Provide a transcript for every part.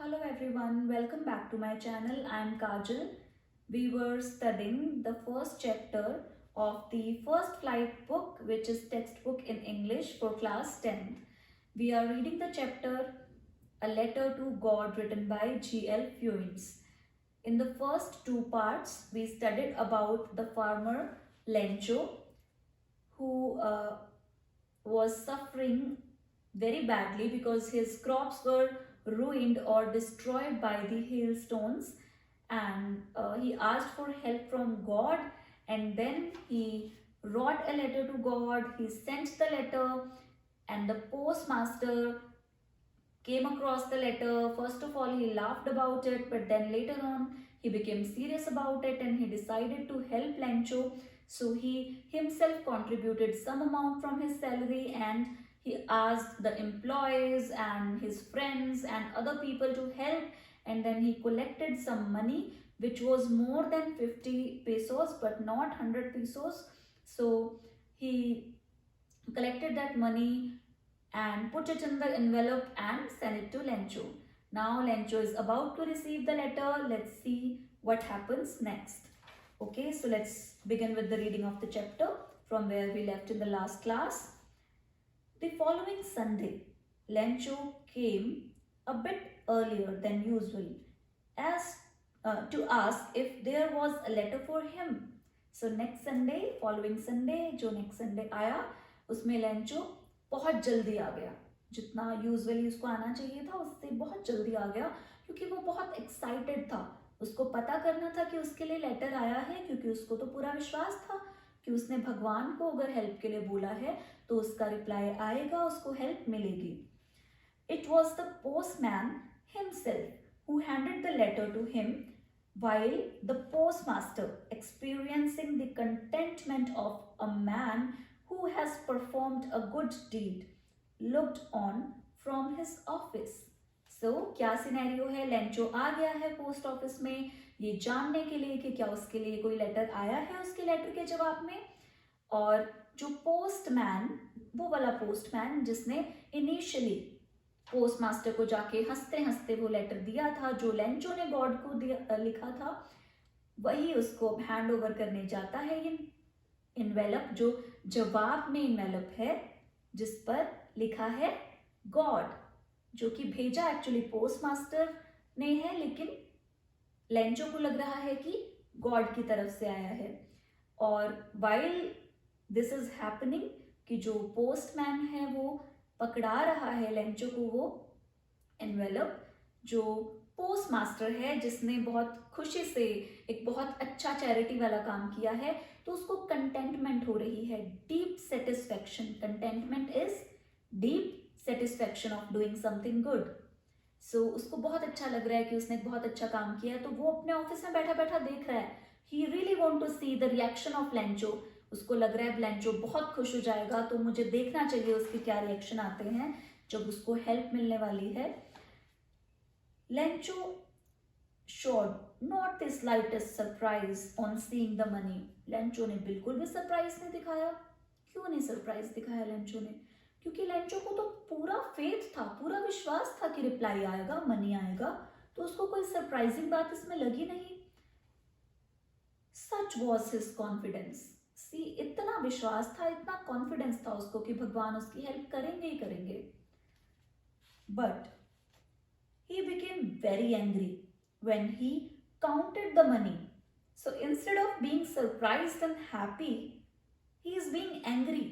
Hello everyone, welcome back to my channel. I am Kajal. We were studying the first chapter of the First Flight book, which is textbook in English for class 10th. We are reading the chapter A Letter to God written by G.L. Fuentes. In the first two parts, we studied about the farmer Lencho, who was suffering very badly because his crops were ruined or destroyed by the hailstones, and he asked for help from God, and then he wrote a letter to God. He sent the letter, and the postmaster came across the letter. First of all, he laughed about it, but then later on he became serious about it and he decided to help Lencho. So he himself contributed some amount from his salary, and he asked the employees and his friends and other people to help, and then he collected some money which was more than 50 pesos but not 100 pesos. So he collected that money and put it in the envelope and sent it to Lencho. Now Lencho is about to receive the letter. Let's see what happens next. Okay, so let's begin with the reading of the chapter from where we left in the last class. The following Sunday, Lencho came a bit earlier than usual as to ask if there was a letter for him. So next Sunday, following Sunday, जो next Sunday आया, उसमें Lencho बहुत जल्दी आ गया. जितना usually उसको आना चाहिए था उससे बहुत जल्दी आ गया, क्योंकि वो बहुत एक्साइटेड था. उसको पता करना था कि उसके लिए लेटर आया है, क्योंकि उसको तो पूरा विश्वास था कि उसने भगवान को अगर हेल्प के लिए बोला है तो उसका रिप्लाई आएगा, उसको हेल्प मिलेगी. It was the postman himself who handed the letter to him, while the postmaster, experiencing the contentment of a man who has performed a good deed, looked on from his office. So, क्या scenario है? Lencho आ गया है post office में ये जानने के लिए कि क्या उसके लिए कोई लेटर आया है उसके लेटर के जवाब में. और जो पोस्टमैन, वो वाला पोस्टमैन जिसने इनिशियली पोस्टमास्टर को जाके हंसते हंसते वो लेटर दिया था जो लेंचो ने गॉड को लिखा था, वही उसको हैंड ओवर करने जाता है ये इन्वेलप, जो जवाब में इन्वेलप है जिस पर लिखा है गॉड, जो कि भेजा एक्चुअली पोस्टमास्टर ने है, लेकिन लेंचो को लग रहा है कि गॉड की तरफ से आया है. और वाइल दिस इज हैपनिंग, कि जो पोस्टमैन है वो पकड़ा रहा है लेंचो को वो एनवेलप, जो पोस्टमास्टर है जिसने बहुत खुशी से एक बहुत अच्छा चैरिटी वाला काम किया है, तो उसको कंटेंटमेंट हो रही है, deep satisfaction. Contentment is deep satisfaction of doing something good. So उसको बहुत अच्छा लग रहा है कि उसने बहुत अच्छा काम किया है, तो वो अपने ऑफिस में बैठा बैठा देख रहा है. He really want to see the reaction of Lencho. उसको लग रहा है लेंचो बहुत खुश हो जाएगा, तो मुझे देखना चाहिए उसके क्या रिएक्शन आते हैं जब उसको हेल्प मिलने वाली है. Lencho showed not the slightest surprise on seeing the money. Lencho ने बिल्कुल भी सरप्राइज नहीं दिखाया. क्यों नहीं सरप्राइज दिखाया लेंचो ने? क्योंकि लेंचो को तो पूरा फेथ था, पूरा विश्वास था कि रिप्लाई आएगा, मनी आएगा, तो उसको कोई सरप्राइजिंग बात इसमें लगी नहीं. Such was his confidence. सी इतना विश्वास था, इतना कॉन्फिडेंस था उसको कि भगवान उसकी हेल्प करेंगे ही करेंगे. But he became very angry when he counted the money. So instead of being surprised and happy, he is being angry.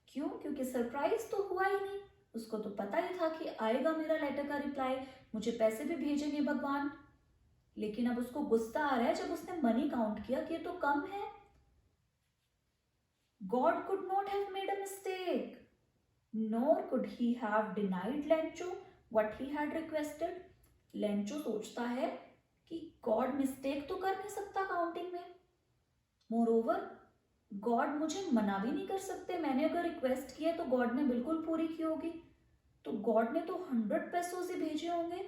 क्यों? क्योंकि सरप्राइज तो हुआ ही नहीं. उसको तो पता ही था कि आएगा मेरा लेटर का रिप्लाई, मुझे पैसे भी भेजेंगे भगवान. लेकिन अब उसको गुस्सा आ रहा है जब उसने मनी काउंट किया कि ये तो कम है. God could not have made a mistake, nor could he have denied Lencho what he had requested. Lencho सोचता है कि गॉड मिस्टेक तो कर नहीं सकता काउंटिंग में. मोरओवर गॉड मुझे मना भी नहीं कर सकते. मैंने अगर रिक्वेस्ट किया तो गॉड ने बिल्कुल पूरी की होगी. तो गॉड ने तो 100 पेसोस ही भेजे होंगे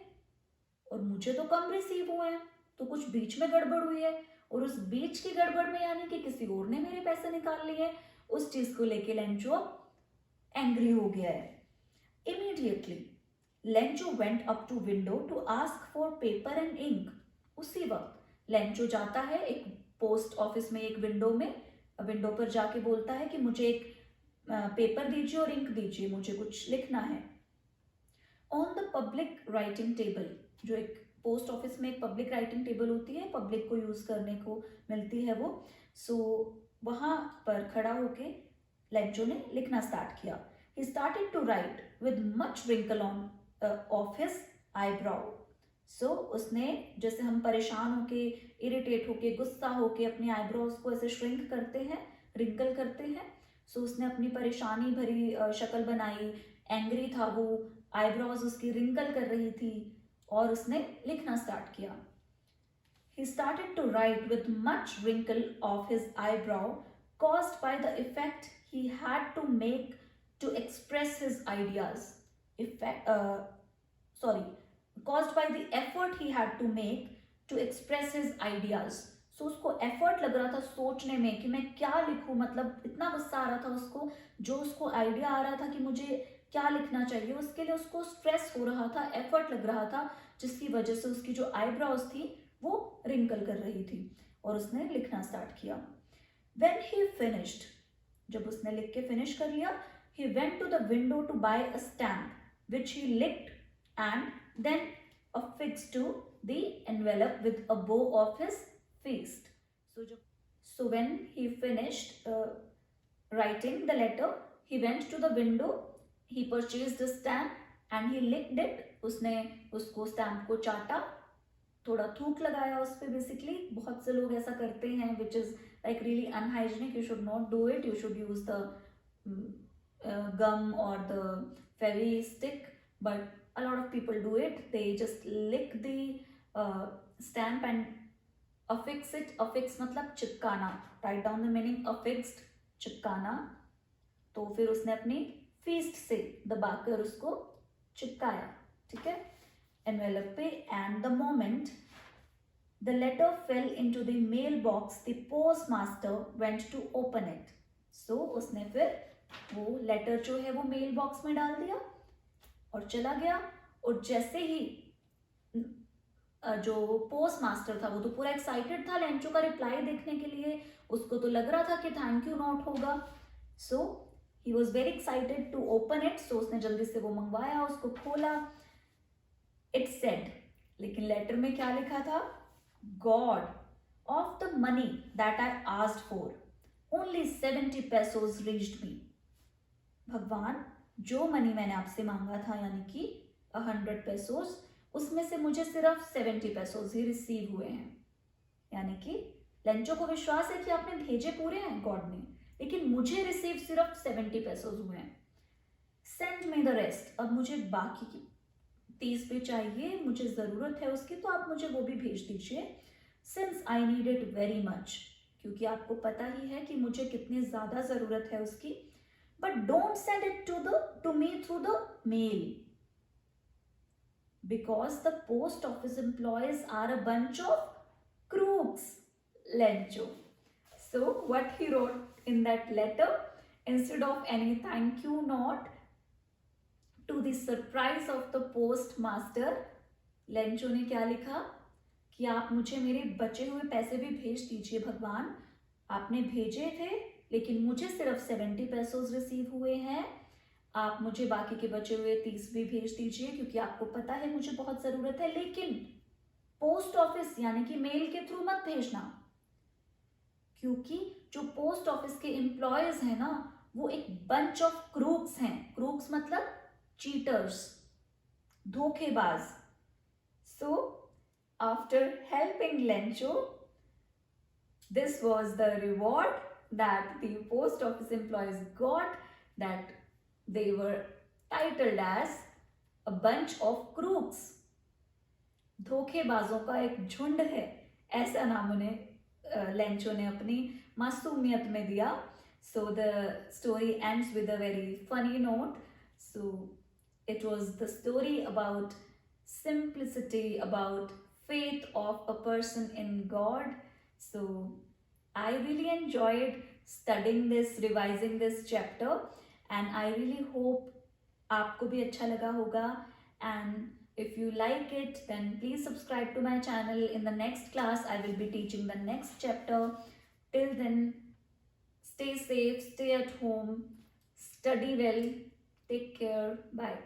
और मुझे तो कम रिसीव हुए हैं. तो कुछ बीच में गड़बड़ हुई है, और उस बीच की गड़बड़ में यानी कि किसी और ने मेरे पैसे निकाल लिए, उस चीज को लेके लेंचो एंग्री हो गया है. Immediately Lencho went up to window to ask for paper and ink. उसी वक्त लेंचो जाता है एक पोस्ट ऑफिस में, एक विंडो पर जाके बोलता है कि मुझे एक पेपर दीजिए और इंक दीजिए, मुझे कुछ लिखना है। On the public writing table, जो एक पोस्ट ऑफिस में एक पब्लिक राइटिंग टेबल होती है, पब्लिक को यूज करने को मिलती है वो, सो वहां पर खड़ा होके लेंचो ने लिखना स्टार्ट किया। He started to write with much wrinkle on of his eyebrow. So उसने, जैसे हम परेशान होके, इरिटेट होके, गुस्सा होके अपनी आईब्रोज को ऐसे श्रिंक करते हैं, रिंकल करते हैं, सो उसने अपनी परेशानी भरी शक्ल बनाई, एंग्री था वो, आईब्रोज उसकी रिंकल कर रही थी और उसने लिखना स्टार्ट किया। He started to write with much wrinkle of his eyebrow caused by the effect he had to make to express his ideas. Caused by the effort he had to make to express his ideas. So उसको effort लग रहा था सोचने में कि मैं क्या लिखूं, मतलब इतना गुस्सा आ रहा था उसको, जो उसको आइडिया आ रहा था कि मुझे क्या लिखना चाहिए, उसके लिए उसको स्ट्रेस हो रहा था, एफर्ट लग रहा था, जिसकी वजह से उसकी जो आईब्रोज थी वो रिंकल कर रही थी और उसने लिखना स्टार्ट किया। When he finished, जब उसने लिख के फिनिश कर लिया, he went to the window to buy a stamp which he licked and then affixed to the envelope with a bow of his fist. So when he finished writing the letter, he went to the window, he purchased a stamp and he licked it. उसने उसको stamp को चाटा, थोड़ा थूक लगाया उस पर। Basically बहुत से लोग ऐसा करते हैं, which is like really unhygienic. You should not do it, you should use the gum or the fairy stick, but a lot of people do it. They just lick the stamp and affix it. Affix मतलब चिपकाना, write down the meaning, affixed, चिपकाना। तो फिर उसने अपनी feast से दबाकर उसको चिपकाया, ठीक है, एनवेलप पे। And the moment the letter fell into the mail box, the post master went to open it. So उसने फिर वो लेटर जो है वो मेल बॉक्स में डाल दिया और चला गया। और जैसे ही जो पोस्ट मास्टर था वो तो पूरा एक्साइटेड था लेंचो का रिप्लाई देखने के लिए, उसको तो लग रहा था कि थैंक यू नोट होगा। So he was very excited to open it. So उसने जल्दी से वो मंगवाया, उसको खोला। इट सेड, लेकिन लेटर में क्या लिखा था? God, of the money that I asked for only 70 pesos reached me. भगवान, जो मनी मैंने आपसे मांगा था यानी कि 100 pesos, उसमें से मुझे सिर्फ 70 pesos ही रिसीव हुए हैं। यानी कि लेंचो को विश्वास है कि आपने भेजे पूरे हैं गॉड ने, लेकिन मुझे रिसीव सिर्फ 70 pesos हुए हैं। सेंड मी द रेस्ट, अब मुझे बाकी की 30 भी चाहिए, मुझे जरूरत है उसकी, तो आप मुझे वो भी भेज दीजिए। Since I need it very much, क्योंकि आपको पता ही है कि मुझे कितनी ज्यादा जरूरत है उसकी। But don't send it to me through the mail, because the post office employees are a bunch of crooks, Lencho. So what he wrote in that letter, instead of any thank you note, to the surprise of the postmaster, Lencho ने क्या लिखा कि आप मुझे मेरे बचे हुए पैसे भी भेज दीजिए भगवान, आपने भेजे थे लेकिन मुझे सिर्फ 70 pesos रिसीव हुए हैं, आप मुझे बाकी के बचे हुए 30 भी भेज दीजिए, क्योंकि आपको पता है मुझे बहुत जरूरत है, लेकिन पोस्ट ऑफिस यानी कि मेल के थ्रू मत भेजना, क्योंकि जो पोस्ट ऑफिस के एम्प्लॉयज हैं ना, वो एक बंच ऑफ क्रूक्स हैं। क्रूक्स मतलब चीटर्स, धोखेबाज। So after helping Lencho, this was the reward that the post office employees got, that they were titled as a bunch of crooks. धोखेबाजों का एक झुंड है, ऐसा नाम उन्हें लेंचो ने अपनी मासूमियत में दिया। So the story ends with a very funny note. So it was the story about simplicity, about faith of a person in God. So I really enjoyed studying this, revising this chapter, and I really hope आपको भी अच्छा लगा होगा। and if you like it, then please subscribe to my channel. In the next class, I will be teaching the next chapter. Till then, stay safe, stay at home, study well, take care, bye.